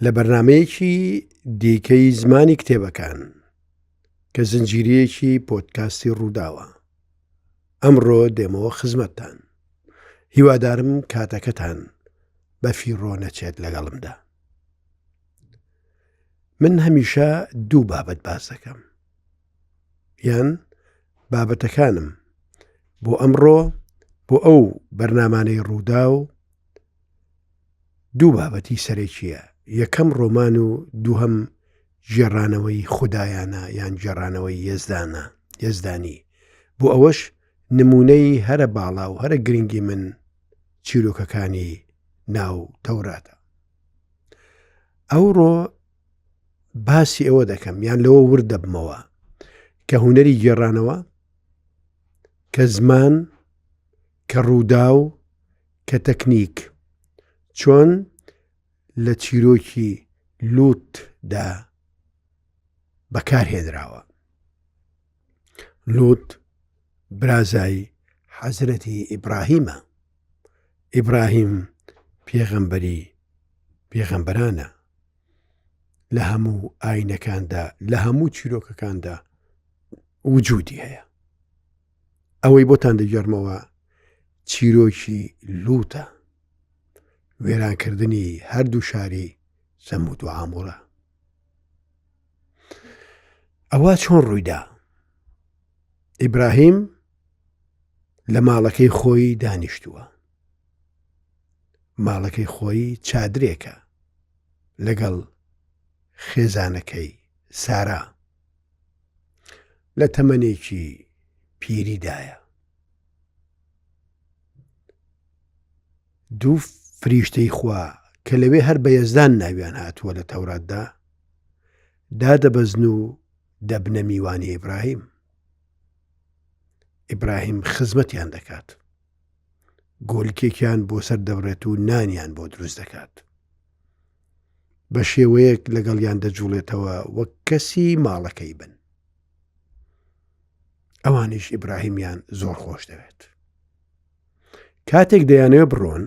لە بەرنامەیەکی دیکەی زمانی کتێبەکان کە زنجیرەیەکی پۆدکاستی ڕووداوە. ئەمڕۆ دێمەوە خزمەتتان. هیوادارم کاتەکەتان بە فیڕۆ نەچێت لەگەڵمدا. من هەمیشە دوو بابەت باس دەکەم، یان بابەتەکانم بۆ ئەمڕۆ بۆ ئەو بەرنامانەی ڕوودا و دوو بابەتی سەرێکیە. یەکەم ڕۆمان و دووهەم گێڕانەوەی خودایانە یان گێڕانەوەی یەزدانی. بۆ ئەوەش نمونەی هەرە باڵا و هەرە گرنگی من چیرۆکەکانی ناو تەوراتە. ئەوڕۆ باسی ئەوە دەکەم یان لەوە وردەبمەوە کە هونەری گێڕانەوە، کە زمان، کە ڕوودا و کە تەکنیک چۆن لە چیرۆکی لووتدا بەکارهێنراوە. لووت برازای حەزرەتی ئیبراهیمە. ئیبراهیم پێغەمبەرانە، لە هەموو ئاینەکاندا لە هەموو چیرۆکەکاندا وجودی هەیە. ئەوەی بۆتان دەگەڕمەوە چیرۆکی لووتە، وێرانکردنی هەردوو شاری سەمود و عامۆرە. ئەوە چۆن ڕوویدا؟ ئیبراهیم لە ماڵەکەی خۆی دانیشتووە. ماڵەکەی خۆی چادرێکە لەگەڵ خێزانەکەی سارا. لە تەمەنێکی پیریدایە. دوو فریشتەی خوا کە لەوێ هەر بە یەزدان ناویان هاتووە لە تەوراتدا دادەبەزن و دەبنە میوانی ئیبراهیم. ئیبراهیم خزمەتیان دەکات، گۆلکێکیان بۆ سەر دەبڕێت و نانیان بۆ دروست دەکات. بە شێوەیەک لەگەڵیان دەجوڵێتەوە وەک کەسی ماڵەکەی بن. ئەوانیش ئیبراهیمیان زۆر خۆش دەوێت. کاتێک دەیانەوە بڕۆن،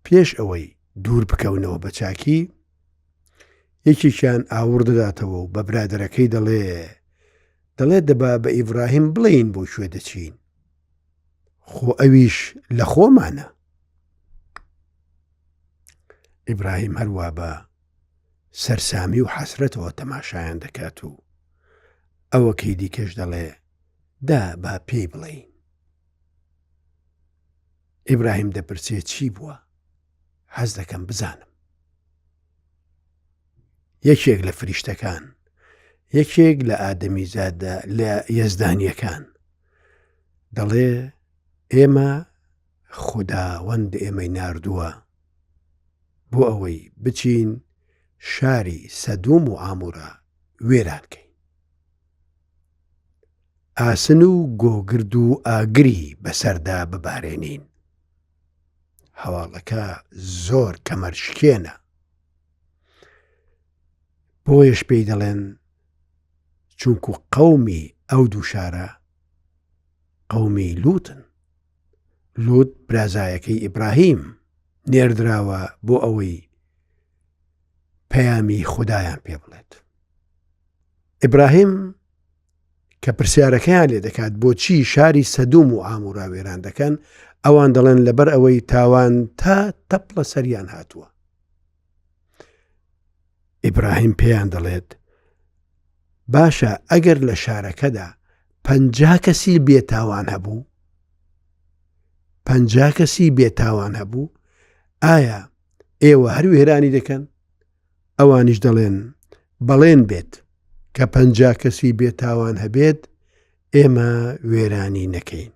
پێش ئەوەی دوور بکەونەوە بە چاکی، یەکێکیان ئاور دەداتەوە و بە برادەرەکەی دەڵێت دەبا بە ئیبراهیم بڵێین بۆ کوێ دەچین، خۆ ئەویش لە خۆمانە. ئیبراهیم هەروە بە سەرسامی و حەسرەتەوە تەماشایان دەکات و ئەوەکەی دیکەش دەڵێ دا با پێی بڵێین. ئیبراهیم دەپرسێت چی بووە؟ حەز دەکەم بزانم. یەکێک لە فریشتەکان، یەکێک لە ئادەمیزادە لە یەزدانیەکان دەڵێ ئێمە خوداوەند ئێمەی ناردووە بۆ ئەوەی بچین شاری سەدوم و ئامورە وێرانکەین، ئاسن و گۆگرد و ئاگری بەسەردا ببارێنین. هەواڵەکە زۆر کەمەرشکێنە. بۆیش پێی دەڵێن چونکو قەومی ئەو دوو شارە قەومی لووتن. لووت برازایەکەی ئیبراهیم نێردراوە بۆ ئەوەی پەیامی خودایان پێ بڵێت. ئیبراهیم کە پرسیارەکەیان لێ دەکات بۆچی شاری سەدوم و ئامورا وێران دەکەن، ئەوان دەڵێن لەبەر ئەوەی تاوان تا تەپڵە سەریان هاتووە. ئیبراهیم پێیان دەڵێت باشە ئەگەر لە شارەکەدا 50 کەسی بێتاوان هەبوو، ئایا ئێوە هەر وێرانی دەکەن؟ ئەوانیش دەڵێن بەڵێن بێت کە 50 کەسی بێتاوان هەبێت ئێمە وێرانی نەکەین.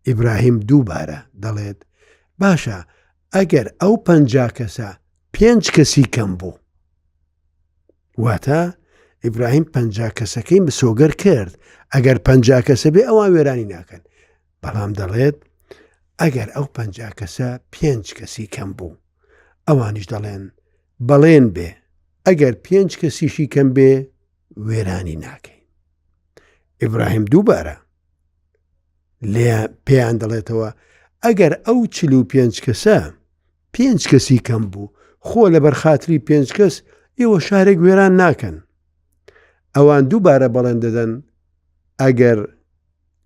ئیبراهیم دووبارە دەڵێت باشە ئەگەر ئەو 50 کەسە 5 کەسی کەم بوو. واتە ئیبراهیم 50 کەسەکەی مسۆگەر کرد. ئەگەر 50 کەسە بێ ئەوان وێرانی ناکەن. بەڵام دەڵێت ئەگەر ئەو 50 کەسە 5 کەسی کەم بوو. ئەوانیش دەڵێن بەڵێن بێ ئەگەر 5 کەسیشی کەم بێ وێرانی ناکەین. ئیبراهیم دووبارە پێیان دەڵێتەوە ئەگەر ئەو 45 کەسە 5 کەسی کەم بوو خۆ لە بەرخاتری 5 کەس ئێوە شارێک وێران ناکەن. ئەوان دووبارە بەڵێن دەدەن ئەگەر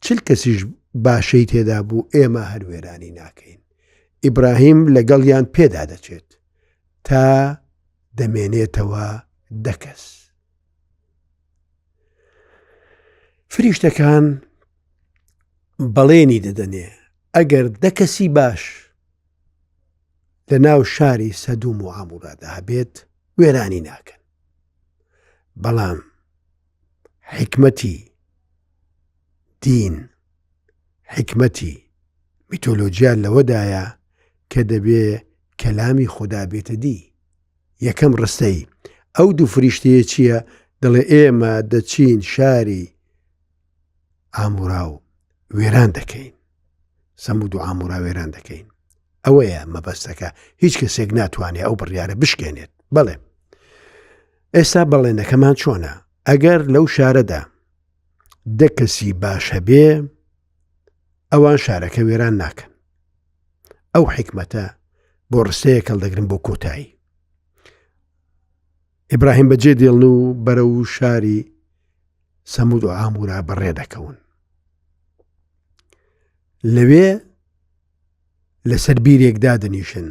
40 کەسیش باشەی تێدا بوو ئێمە هەر وێرانی ناکەین. ئیبراهیم لەگەڵیان پێدا دەچێت تا دەمێنێتەوە 10 کەس. فریشتەکان بەڵێنی دەدەنێ ئەگەر 10 کەسی باش لە ناو شاری سەدوم و عەمورادا هەبێت وێرانی ناکەن. بەڵام حکمەتی دین، حکمەتی میتۆلۆجیا لەوەدایە کە دەبێ کەلامی خوددا بێتە دی. یەکەم ڕستەی ئەو دوو فریشتەیە چییە؟ دەڵێ ئێمە دەچین شاری ئامورا و وێران دەکەین، سەمود و ئامورا وێران دەکەین. ئەوەیە مەبەستەکە، هیچ کەسێک ناتوانێت ئەو بڕیارە بشکێنێت. بەڵێ ئێستا بەڵێنەکەمان چۆنە؟ ئەگەر لەو شارەدا 10 کەسی باش هەبێ ئەوان شارەکە وێران ناکەن. ئەو حکمەتە بۆ ڕستەیە کەڵدەگرن بۆ کۆتایی. ئیبراهیم بەجێ دێڵن و بەرە و شاری سەمود و ئامورا بەڕێ دەکەون. لەوێ لەسەر بیرێکدا دەنیشن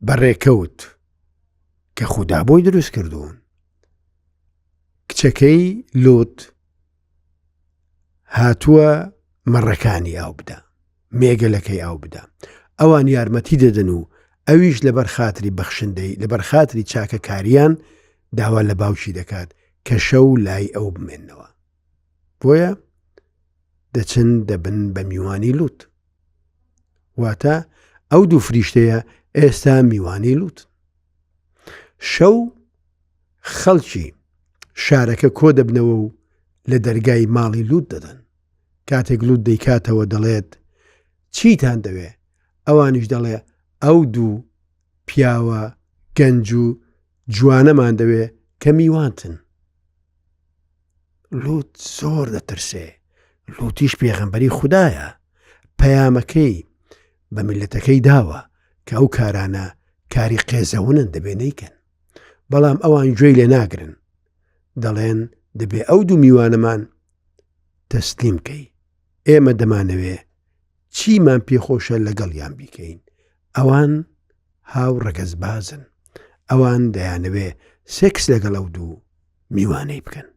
بەڕێکەوت کە خوددا بۆی دروست کردوون. کچەکەی لۆت هاتووە مەڕەکانی ئاو بدا، مێگەلەکەی ئاو بدا. ئەوان یارمەتی دەدەن و ئەویش لەبەر خاتری بەخشندەی لەبەر خاتری چاکەکاریان داوا لە باوکی دەکات کە شەو لای ئەو بمێننەوە. بۆیە دەچن دەبن بە میوانی لوت. واتە ئەو دوو فریشتەیە ئێستا میوانی لوت. شەو خەڵکی شارەکە کۆ دەبنەوە و لە دەرگای ماڵی لوت دەدەن. کاتێک لوت دەیکاتەوە دەڵێت چیتان دەوێ؟ ئەوانیش دەڵێ ئەو دوو پیاوە گەنج و جوانەمان دەوێ کە میوانتن. لوت زۆر دەترسێ. لوتیش پێغەمبەری خوددایە، پەیامەکەی بە میلەتەکەی داوە کە ئەو کارانە کاری قێزەونن دەبێ نەیکەن. بەڵام ئەوان گوێی لێ ناگرن، دەڵێن دەبێ ئەو دوو میوانەمان تەسلیم کەی، ئێمە دەمانەوێ چیمان پێخۆشە لەگەڵیان بیکەین. ئەوان هاو ڕەگەزبازن، ئەوان دەیانەوێ سێکس لەگەڵ ئەو دوو میوانەی بکەن.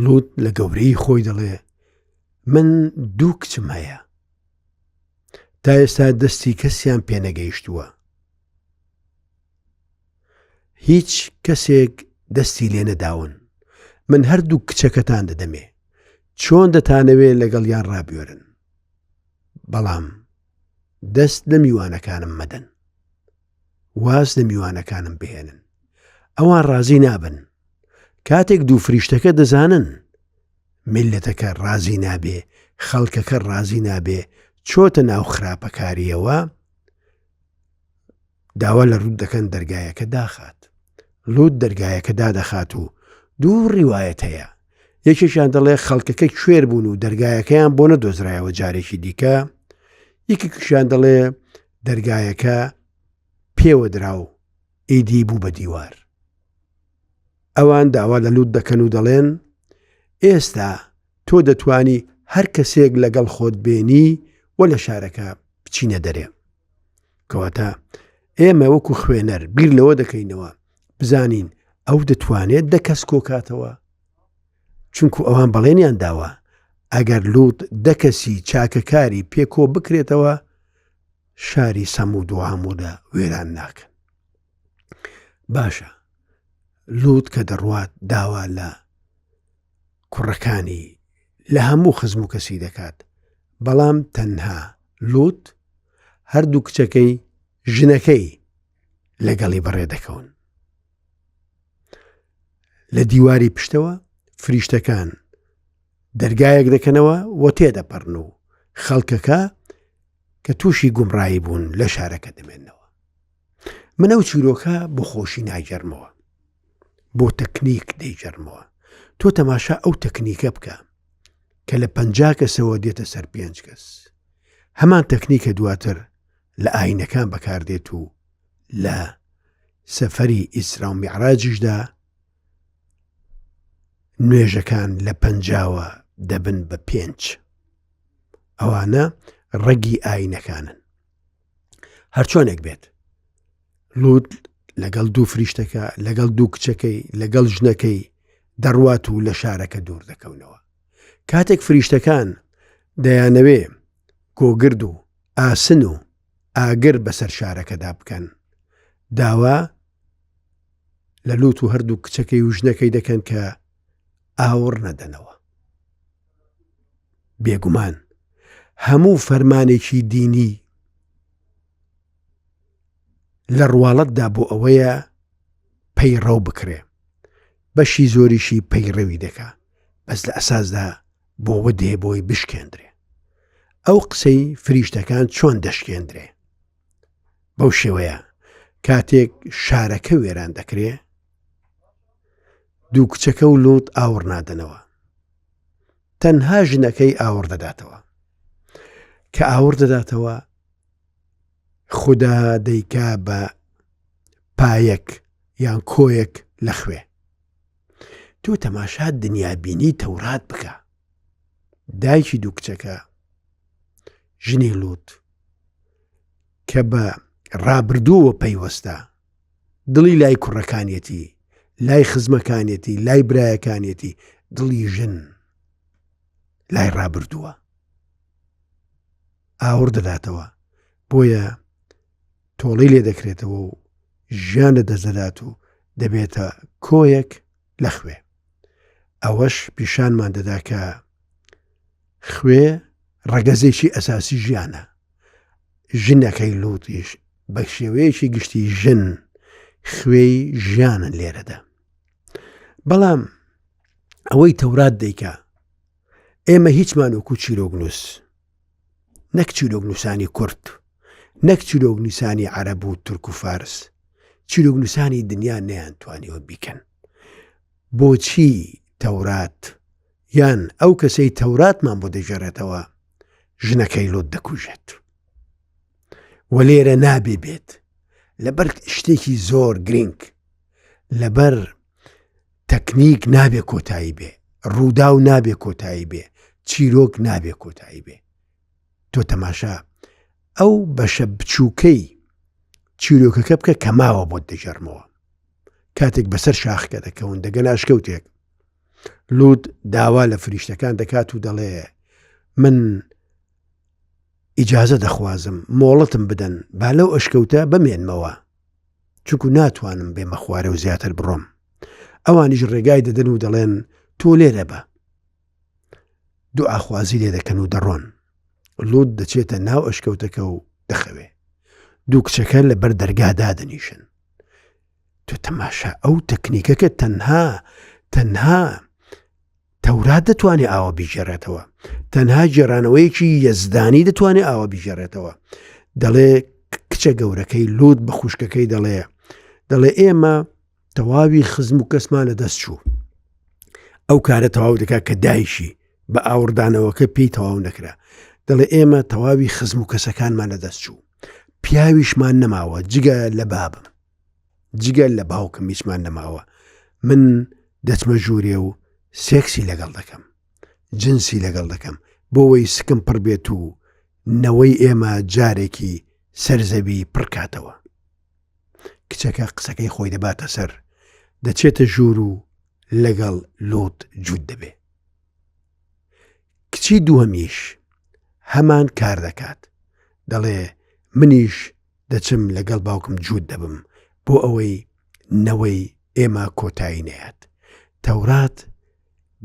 لوت لە گەورەی خۆی دەڵێ من 2 کچم هەیە، تا ئێستا دەستی کەسیان پێنەگەیشتووە، هیچ کەسێک دەستی لێ نەداون. من هەردوو کچەکەتان دەدەمێ، چۆن دەتانەوێت لەگەڵیان ڕابێرن، بەڵام دەست لە میوانەکانم مەدەن، واز لە میوانەکانم بهێنن. ئەوان ڕازی نابن. کاتێک دوو فریشتەکە دەزانن میلەتەکە ڕازی نابێ، خەڵکەکە ڕازی نابێ، چۆتە ناو خراپەکاریەوە، داوا لە ڕوود دەکەن دەرگایەکە داخات. لوت دەرگایەکە دادەخات و دوو ڕیوایەت هەیە. یەکێکیان دەڵێ خەڵکەکە کوێر بوون و دەرگایەکەیان بۆ نەدۆزرایەوە جارێکی دیکە، یەکێکیان دەڵێ دەرگایەکە پێوە درا و ئیدی بوو بە دیوار. ئەوان داوا لە لوت دەکەن و دەڵێن ئێستا تۆ دەتوانی هەر کەسێک لەگەڵ خۆت بێنی و لە شارەکە بچینە دەرێ. کەواتە ئێمە وەکو خوێنەر بیر لەوە دەکەینەوە بزانین ئەو دەتوانێت 10 کەس کۆکاتەوە، چونکو ئەوان بەڵێنیان داوە ئەگەر لوت 10 کەسی چاکەکاری پێکۆ بکرێتەوە شاری سەمود و عەمودا وێران ناکەن. باشە، لوت کە دەڕوات داوا لە کوڕەکانی لە هەموو خزم و کەسی دەکات، بەڵام تەنها لوت هەردوو کچەکەی ژنەکەی لەگەڵی بەڕێ دەکەون. لە دیواری پشتەوە فریشتەکان دەرگایەک دەکەنەوە و تێدەپەڕن و خەڵکەکە کە تووشی گومڕایی بوون لە شارەکە دەمێنەوە. من ئەو چیرۆکە بۆ خۆشی ناگەرمەوە، بۆ تەکنیک دەیگەرمەوە. تۆ تەماشا ئەو تەکنیکە بکە کە لە 50 کەسەوە دێتە سەر 5 کەس. هەمان تەکنیکە دواتر لە ئاینەکان بەکاردێت و لە سەفەری ئیسرا و میعراجیشدا نوێژەکان لە 50 دەبن بە 5. ئەوانە ڕەگی ئاینەکانن. هەرچۆنێک بێت لوط لەگەڵ 2 فریشتەکە، لەگەڵ 2 کچەکەی، لەگەڵ ژنەکەی دەڕوات و لە شارەکە دوور دەکەونەوە. کاتێک فریشتەکان دەیانەوێ گۆگرد و ئاسن و ئاگر بەسەر شارەکەدا بکەن، داوا لە لوط و هەردوو کچەکەی و ژنەکەی دەکەن کە ئاوڕ نەدەنەوە. بێگومان هەموو فەرمانێکی دینی لە ڕواڵەتدا بۆ ئەوەیە پەیڕەو بکرێ، بەشی زۆریشی پەیڕەوی دەکا، بەس لە ئەساسدا بۆوە دێ بۆی بشکێندرێ. ئەو قسەی فریشتەکان چۆن دەشکێندرێ؟ بەو شێوەیە کاتێک شارەکە وێران دەکرێ، 2 کچەکە و لوط ئاوڕ نادەنەوە، تەنها ژنەکەی ئاوڕ دەداتەوە. کە ئاوڕ دەداتەوە خوددا دەیکا بە پایەک یان کۆیەک لە خوێ. تۆ تەماشات دنیابینی تەورات بکە. دایکی 2 کچەکە ژنی لوط کە بە ڕابردووە پەیوەستە، دڵی لای کوڕەکانیەتی، لای خزمەکانیەتی، لای برایەکانیەتی، دڵی ژن لای ڕابردووە، ئاوڕ دەداتەوە، بۆیە تۆڵی لێ دەکرێتەوە و ژیانە دەزەدات و دەبێتە کۆیەک لە خوێ. ئەوەش پیشانمان دەدا کە خوێ ڕەگەزێکی ئەساسی ژیانە. ژنەکەی لوتیش بە شێوەیەکی گشتی ژن خوێی ژیانن لێرەدا. بەڵام ئەوەی تەورات دەیکا ئێمە هیچمان وەکو چیرۆگنووس، نەک چیرۆگنووسانی کورد، نەک چیرۆگنووسانی عەرەب و تورک و فارس، چیرۆگنووسانی دنیا نەیانتوانیەوە بیکەن. بۆچی تەورات یان ئەو کەسەی تەوراتمان بۆ دەژێڕێتەوە ژنەکەی لوط دەکوژێت؟ وە لێرە نابێ بێت لەبەر شتێکی زۆر گرنگ، لەبەر تەکنیک نابێ کۆتایی بێ، ڕوودا و نابێ کۆتایی بێ، چیرۆک نابێ کۆتایی بێ. تۆ تەماشا ئەو بەشە بچووکەی چیرۆکەکە بکە کە ماوە بۆت دەژەرمەوە. کاتێک بەسەر شاخەکە دەکەون دەگەن ئاشکەوتێک، لوط داوا لە فریشتەکان دەکات و دەڵێ من ئیجازە دەخوازم مۆڵەتم بدەن با لەو ئەشکەوتە بمێنمەوە، چونکو ناتوانم بێمە خوارە و زیاتر بڕۆم. ئەوانیش ڕێگای دەدەن و دەڵێن تۆ لێرە بە، دوعاخوازی لێ دەکەن و دەڕۆن. لوط دەچێتە ناو ئەشکەوتەکە و دەخەوێ. 2 کچەکە لەبەر دەرگادا دەنیشن. تۆ تەماشا ئەو تەکنیکەکە تەنها تەورات دەتوانێت ئاوە بیژێڕێتەوە، تەنها جێرانەوەیەکی یەزدانی دەتوانێت ئاوە بیژێڕێتەوە. دەڵێ کچە گەورەکەی لوط بە خوشکەکەی دەڵێ ئێمە تەواوی خزم و کەسمانە دەست چوو. ئەو کارە تەواو دەکات کە دایشی بە ئاوردانەوەکە پێی تەواو نەکرا. دەڵێ ئێمە تەواوی خزم و کەسەکانمانە دەست چوو، پیاویشمان نەماوە جگە لە بابم، جگە لە باوکم هیچمان نەماوە. من دەچمە ژوورێ و سێکسی لەگەڵ دەکەم، جنسی لەگەڵ دەکەم، بۆەوەی سکم پڕ بێت و نەوەی ئێمە جارێکی سەرزەوی پڕکاتەوە. کچەکە قسەکەی خۆی دەباتە سەر، دەچێتە ژوور و لەگەڵ لوط جوود دەبێ. کچی دووەمیش هەمان کار دەکات، دەڵێ منیش دەچم لەگەڵ باوکم جوود دەبم بۆ ئەوەی نەوەی ئێمە کۆتایی نەیات. تەورات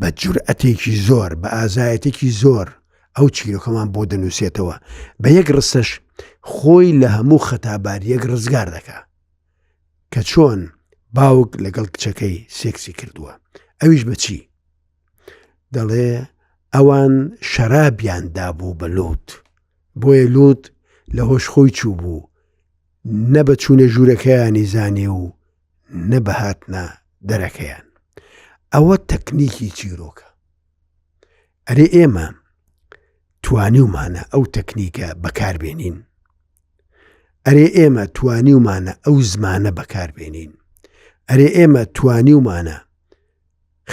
بە جورئەتێکی زۆر، بە ئازایەتێکی زۆر ئەو چیرۆکەمان بۆ دەنووسێتەوە. بە یەک ڕستەش خۆی لە هەموو خەتاباریەک ڕزگار دەکا کە چۆن باوک لەگەڵ کچەکەی سێکسی کردووە. ئەویش بەچی؟ دەڵێ ئەوان شەرابیان دابوو بە لوط، بۆیە لوط لە هۆش خۆی چوو بوو، نە بە چوونە ژوورەکەیانی زانی و نە بە هاتنە دەرەکەیان. ئەوە تەکنیکی چیرۆکە. ئەرێ ئێمە توانیومانە ئەو تەکنیکە بەکاربێنین ئەرێ ئێمە توانیومانە ئەو زمانە بەکاربێنین، ئەرێ ئێمە توانیومانە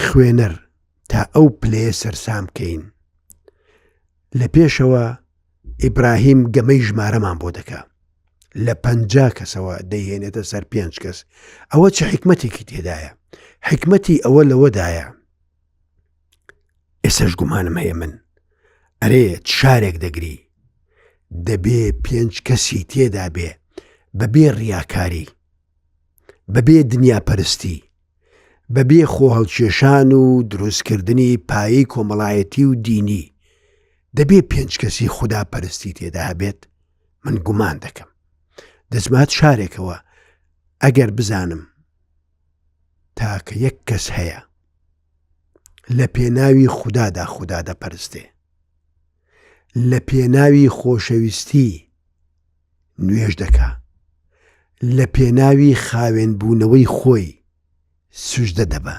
خوێنەر تا ئەو پلەیە سەرسام بکەین. لە پێشەوە ئیبراهیم گەمەی ژمارەمان بۆ دەکا، لە 50 کەسەوە دەیهێنێتە سەر 5 کەس. ئەوە چه حکمەتێکی تێدایە؟ حکمەتی ئەوە لەوەدایە، ئێسەش گومانم هەیە من ئەرێ شارێک دەگری دەبێ 5 کەسی تێدا بێ بەبێ ڕیاکاری، بەبێ دنیاپەرستی، بەبێ خۆ هەڵکێشان و دروستکردنی پایەی کۆمەڵایەتی و دینی، دەبێ 5 کەسی خوداپەرستی تێدا بێت. من گومان دەکەم دەچمات شارێکەوە ئەگەر بزانم تاکە 1 کەس هەیە لە پێناوی خودادا خوددا دەپەرستێ، لە پێناوی خۆشەویستی نوێژ دەکا، لە پێناوی خاوێنبوونەوەی خۆی سوژدە دەبە،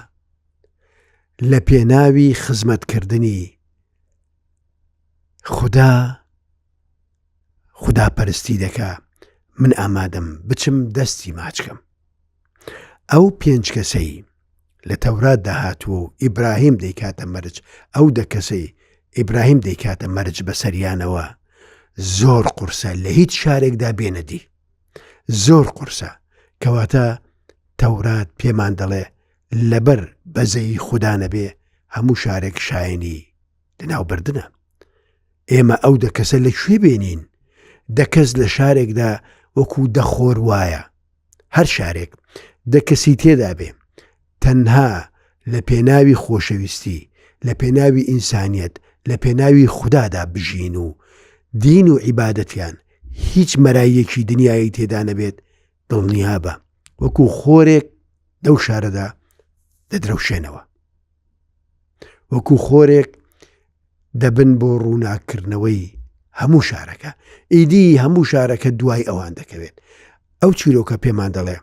لە پێناوی خزمەتکردنی خوداپەرستی دەکا. من ئامادەم بچم دەستی ماچکەم. ئەو 5 کەسەی لە تەورات داهاتووە و ئیبراهیم دەیکاتە مەرج، ئەو 10 کەسەی ئیبراهیم دەیکاتە مەرج بەسەریانەوە، زۆر قورسە لە هیچ شارێکدا بێنەدی، زۆر قورسە. کەواتە تەورات پێمان دەڵێ لەبەر بەزەی خوددا نەبێ هەموو شارێک شایەنی لەناوبردنە. ئێمە ئەو 10 کەسە لەکوێ بێنین؟ 10 کەس لە شارێکدا وەکو دەخۆر وایە، هەر شارێک 10 کەسی تێدا بێ تەنها لە پێناوی خۆشەویستی، لە پێناوی ئینسانیەت، لە پێناوی خوددادا بژین و دین و عیبادەتیان هیچ مەرایەکی دنیایی تێدا نەبێت، دڵنیا بە وەکو خۆرێک دەو شارەدا دەدرەوشێنەوە، وەکو خۆرێک دەبن بۆ ڕووناکردنەوەی هەموو شارەکە. ئیدی هەموو شارەکە دوای ئەوان دەکەوێت. ئەو چیرۆکە پێمان دەڵێ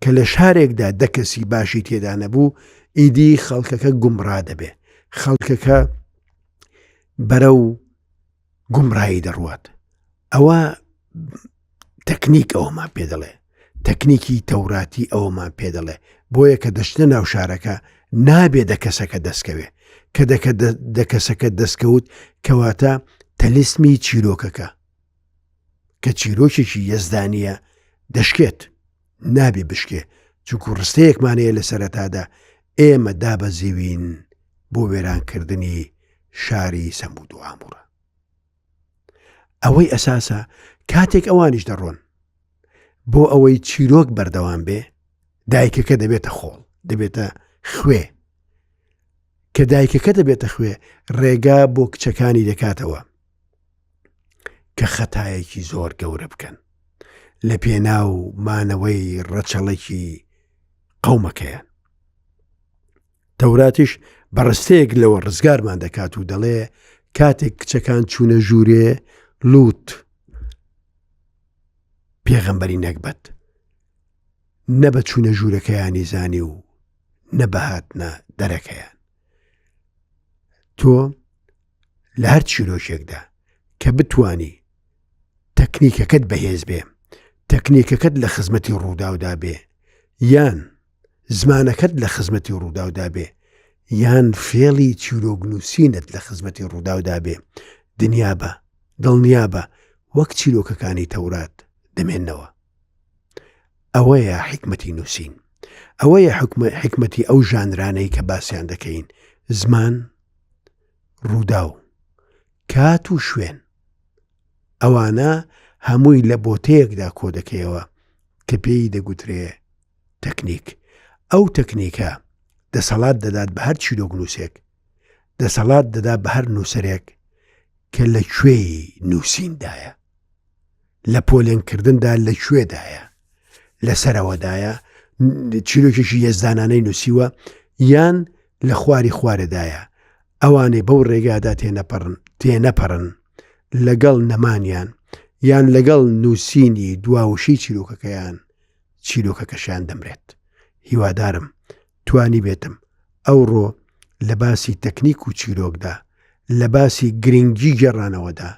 کە لە شارێکدا 10 کەسی باشی تێدا نەبوو، ئیدی خەڵکەکە گومڕا دەبێ، خەڵکەکە بەرەو گومڕایی دەڕوات. ئەوە تەکنیک ئەوەمان پێ دەڵێ، تەکنیکی تەوراتی ئەوەمان پێ دەڵێ. بۆیە کە دەشتە ناو شارەکە نابێ 10 کەسەکە دەستکەوێ، کە 10 کەسەکە دەستکەوت کەواتە تەلیسمی چیرۆکەکە کە چیرۆکێکی یەزدانیە دەشکێت، نابێ بشکێ، چونکو ڕستەیەکمانەیە لە سەرەتادا ئێمە دابەزیوین بۆ وێرانکردنی شاری سەمود و ئامورە. ئەوەی ئەساسە کاتێک ئەوانیش دەڕۆن بۆ ئەوەی چیرۆک بەردەوام بێ، دایکەکە دەبێتە خۆڵ، دەبێتە خوێ. کە دایکەکە دەبێتە خوێ، ڕێگا بۆ کچەکانی دەکاتەوە کە خەتایەکی زۆر گەورە بکەن لە پێناو مانەوەی ڕەچەڵێکی قەومەکەیان. تەوراتیش بەڕستەیەک لەوە ڕزگارمان دەکات و دەڵێ کاتێک کچەکان چوونە ژوورێ، لووت پێغەمبەری نەکبەت نەبە چوونە ژوورەکەیانی زانی و نەبەهاتنە دەرەکەیان. تۆ لە هەر چیرۆکێکدا کە بتوانی تەکنیکەکەت بەهێز بێ، تەکنیکەکەت لە خزمەتی ڕووداودا بێ، یان زمانەکەت لە خزمەتی ڕووداودا بێ، یان فێڵی چیرۆگنووسینت لە خزمەتی ڕووداودا بێ، دنیا بە دڵنیا بە وەک چیرۆکەکانی تەورات دەمێننەوە. ئەوەیە حکمەتی نووسین، ئەوەیە حکمەتی ئەو ژانرانەی کە باسییان دەکەین: زمان، ڕووداو، کات و شوێن. ئەوانە هەمووی لە بۆتەیەکدا کۆ دەکەیەوە کە پێی دەگوترێ تەکنیک. ئەو تەکنیکە دەسەڵات دەدات بە هەر چیرۆگنووسێک، دەسەڵات دەدا بە هەر نووسەرێک کە لە کوێی نووسیندایە، لە پۆلێنکردندا لەکوێدایە، لەسەرەوەدایە، چیرۆکێکی یەزدانانەی نووسیوە یان لە خواری خوارەدایە. ئەوانەی بەو ڕێگادا تێنەپەڕن لەگەڵ نەمانیان یان لەگەڵ نووسینی دواوشی چیرۆکەکەیان، چیرۆکەکەشیان دەمرێت. هیوادارم توانی بێتم ئەوڕۆ لە باسی تەکنیک و چیرۆکدا، لە باسی گرنگی گەڕانەوەدا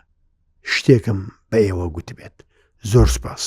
شتێکم بە ئێوە گوت بێت. زۆر سپاس.